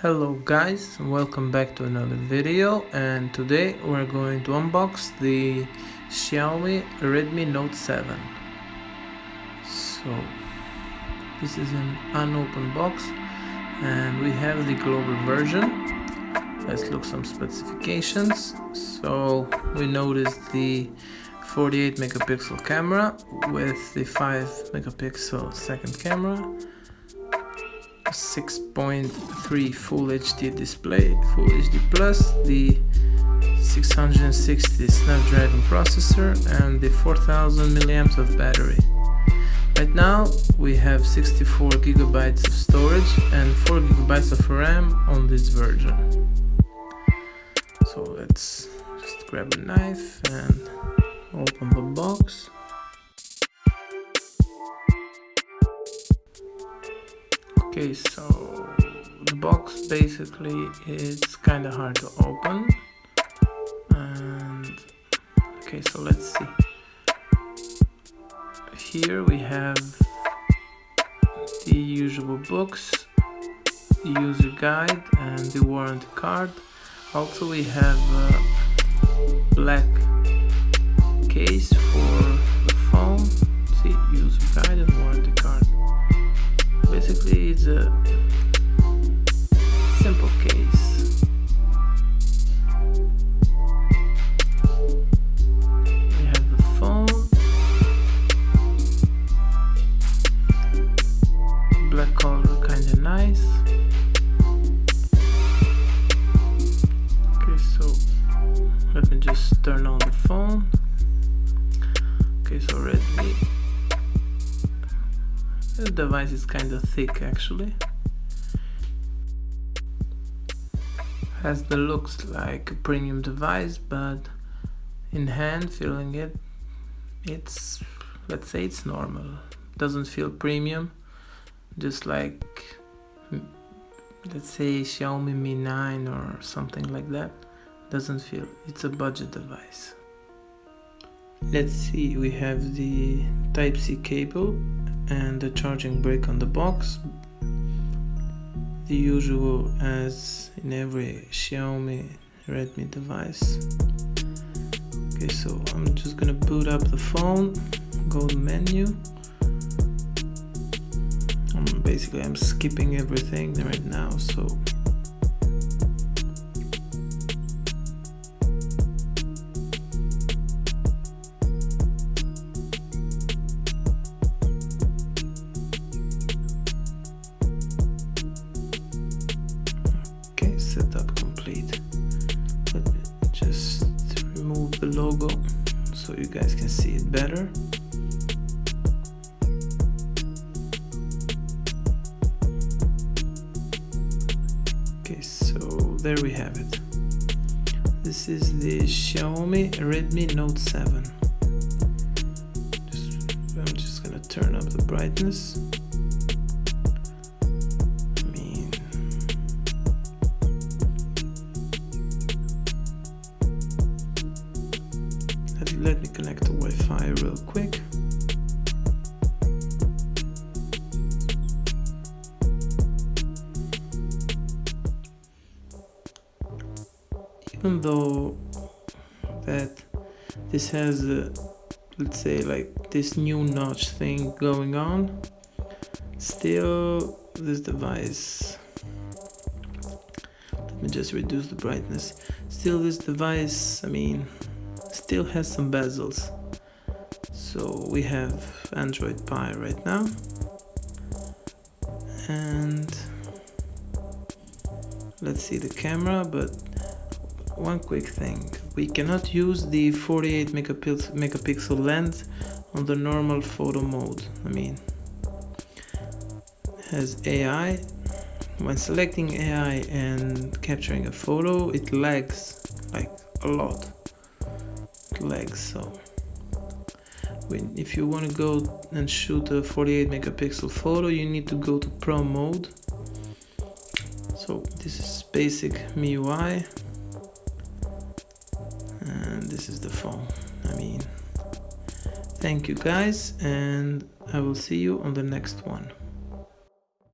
Hello guys, welcome back to another video, and today we're going to unbox the Xiaomi Redmi Note 7. So this is an unopened box and we have the global version. Let's look some specifications. So we noticed the 48 megapixel camera with the 5 megapixel second camera, 6.3 Full HD display, Full HD Plus, the 660 Snapdragon processor, and the 4000 milliamps of battery. Right now we have 64 gigabytes of storage and 4 gigabytes of RAM on this version. So let's just grab a knife and open the box. Okay, so the box basically is kind of hard to open, and okay, so let's see. Here we have the usual books, the user guide, and the warranty card. Also we have a black case for the phone. See, user guide and warranty card. Basically it's a simple case. We have the phone, black color, kinda nice. Okay, so let me just turn on the phone. Okay, so Redmi. The device is kind of thick actually. Has the looks like a premium device, but in hand feeling it, it's, let's say it's normal. Doesn't feel premium, just like, let's say Xiaomi Mi 9 or something like that. Doesn't feel, it's a budget device. Let's see, we have the Type-C cable and the charging brick on the box, the usual as in every Xiaomi Redmi device. Okay, so I'm just gonna boot up the phone, go to menu. Basically I'm skipping everything right now, so setup complete. Let me just remove the logo so you guys can see it better. Okay, so there we have it. This is the Xiaomi Redmi Note 7. I'm just gonna turn up the brightness. Let me connect to Wi-Fi real quick. Even though that this has a, let's say like this new notch thing going on, still this device, let me just reduce the brightness. Still this device, I mean, still has some bezels. So we have Android Pie right now, and let's see the camera. But one quick thing, we cannot use the 48 megapixel lens on the normal photo mode. I mean, it has AI. When selecting AI and capturing a photo, it lags like a lot. Legs. So if you want to go and shoot a 48 megapixel photo, you need to go to Pro mode. So this is basic MIUI, and this is the phone. I mean, thank you guys, and I will see you on the next one.